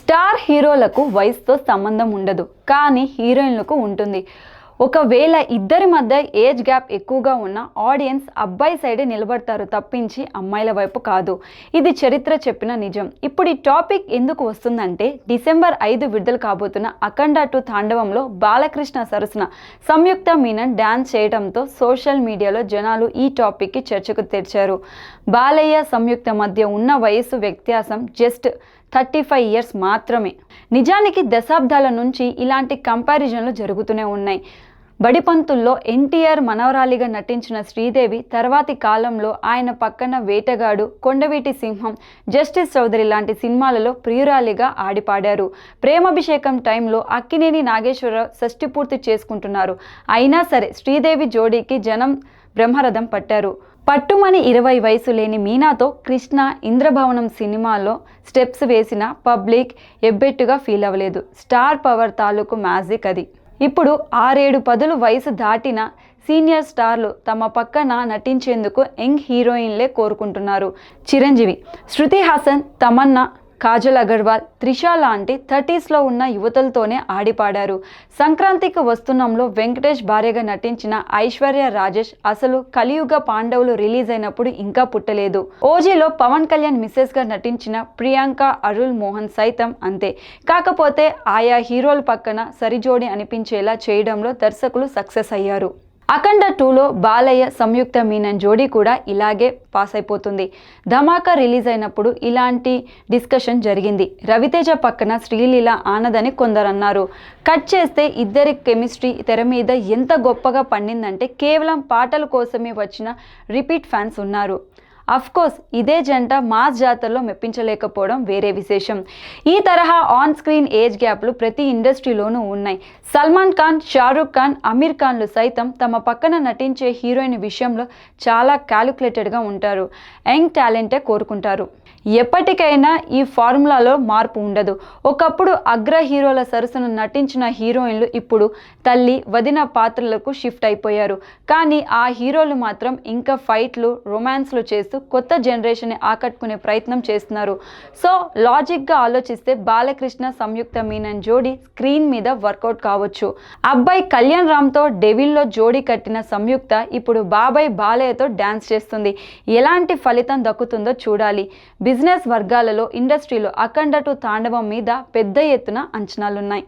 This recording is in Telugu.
స్టార్ హీరోలకు వయసుతో సంబంధం ఉండదు, కానీ హీరోయిన్లకు ఉంటుంది. ఒకవేళ ఇద్దరి మధ్య ఏజ్ గ్యాప్ ఎక్కువగా ఉన్న ఆడియన్స్ అబ్బాయి సైడే నిలబడతారు తప్పించి అమ్మాయిల వైపు కాదు. ఇది చరిత్ర చెప్పిన నిజం. ఇప్పుడు ఈ టాపిక్ ఎందుకు వస్తుందంటే, డిసెంబర్ 5 విడుదల కాబోతున్న అఖండ 2 తాండవంలో బాలకృష్ణ సరసన సంయుక్త మీనన్ డ్యాన్స్ చేయడంతో సోషల్ మీడియాలో జనాలు ఈ టాపిక్కి చర్చకు తెచ్చారు. బాలయ్య సంయుక్త మధ్య ఉన్న వయసు వ్యత్యాసం జస్ట్ 35 ఇయర్స్ మాత్రమే. నిజానికి దశాబ్దాల నుంచి ఇలాంటి కంపారిజన్లు జరుగుతూనే ఉన్నాయి. బడిపంతుల్లో ఎన్టీఆర్ మనవరాలిగా నటించిన శ్రీదేవి తర్వాతి కాలంలో ఆయన పక్కన వేటగాడు, కొండవీటి సింహం, జస్టిస్ చౌదరి లాంటి సినిమాలలో ప్రియురాలిగా ఆడిపాడారు. ప్రేమాభిషేకం టైంలో అక్కినేని నాగేశ్వరరావు షష్ఠి పూర్తి చేసుకుంటున్నారు. అయినా సరే శ్రీదేవి జోడీకి జనం బ్రహ్మరథం పట్టారు. పట్టుమని 20 వయసు లేని మీనాతో కృష్ణ ఇంద్రభవనం సినిమాలో స్టెప్స్ వేసిన పబ్లిక్ ఎబ్బెట్టుగా ఫీల్ అవ్వలేదు. స్టార్ పవర్ తాలూకు మ్యాజిక్ అది. ఇప్పుడు 6-7 పదులు వయసు దాటిన సీనియర్ స్టార్లు తమ పక్కన నటించేందుకు యంగ్ హీరోయిన్లే కోరుకుంటున్నారు. చిరంజీవి, శృతి హాసన్, తమన్నా, కాజల్ అగర్వాల్, త్రిష లాంటి 30sలో ఉన్న యువతలతోనే ఆడిపాడారు. సంక్రాంతికి వస్తున్నంలో వెంకటేష్ భార్యగా నటించిన ఐశ్వర్య రాజేష్ అసలు కలియుగ పాండవులు రిలీజ్ అయినప్పుడు ఇంకా పుట్టలేదు. ఓజీలో పవన్ కళ్యాణ్ మిస్సెస్గా నటించిన ప్రియాంక అరుల్ మోహన్ సైతం అంతే. కాకపోతే ఆయా హీరోల పక్కన సరిజోడి అనిపించేలా చేయడంలో దర్శకులు సక్సెస్ అయ్యారు. అఖండ 2లో బాలయ్య సంయుక్త మీనన్ జోడీ కూడా ఇలాగే పాస్ అయిపోతుంది. ధమాకా రిలీజ్ అయినప్పుడు ఇలాంటి డిస్కషన్ జరిగింది. రవితేజ పక్కన శ్రీలీల ఆనదని కొందరు అన్నారు. కట్ చేస్తే ఇద్దరి కెమిస్ట్రీ తెర మీద ఎంత గొప్పగా పండిందంటే కేవలం పాటల కోసమే వచ్చిన రిపీట్ ఫ్యాన్స్ ఉన్నారు. అఫ్కోర్స్ ఇదే జంట మాస్ జాతరలో మెప్పించలేకపోవడం వేరే విశేషం. ఈ తరహా ఆన్ స్క్రీన్ ఏజ్ గ్యాప్లు ప్రతి ఇండస్ట్రీలోనూ ఉన్నాయి. సల్మాన్ ఖాన్, షారూక్ ఖాన్, అమీర్ ఖాన్లు సైతం తమ పక్కన నటించే హీరోయిన్ విషయంలో చాలా క్యాలిక్యులేటెడ్గా ఉంటారు. యంగ్ టాలెంటే కోరుకుంటారు. ఎప్పటికైనా ఈ ఫార్ములాలో మార్పు ఉండదు. ఒకప్పుడు అగ్ర హీరోల సరసన నటించిన హీరోయిన్లు ఇప్పుడు తల్లి, వదిన పాత్రలకు షిఫ్ట్ అయిపోయారు. కానీ ఆ హీరోలు మాత్రం ఇంకా ఫైట్లు, రొమాన్స్లు చేస్తూ కొత్త జనరేషన్ని ఆకట్టుకునే ప్రయత్నం చేస్తున్నారు. సో లాజిక్గా ఆలోచిస్తే బాలకృష్ణ సంయుక్త మీనన్ జోడీ స్క్రీన్ మీద వర్కౌట్ కావచ్చు. అబ్బాయి కళ్యాణ్ రామ్తో డెవిల్లో జోడీ కట్టిన సంయుక్త ఇప్పుడు బాబాయ్ బాలయ్యతో డ్యాన్స్ చేస్తుంది. ఎలాంటి ఫలితం దక్కుతుందో చూడాలి. బిజినెస్ వర్గాలలో, ఇండస్ట్రీలో అఖండ 2 తాండవం మీద పెద్ద ఎత్తున అంచనాలున్నాయి.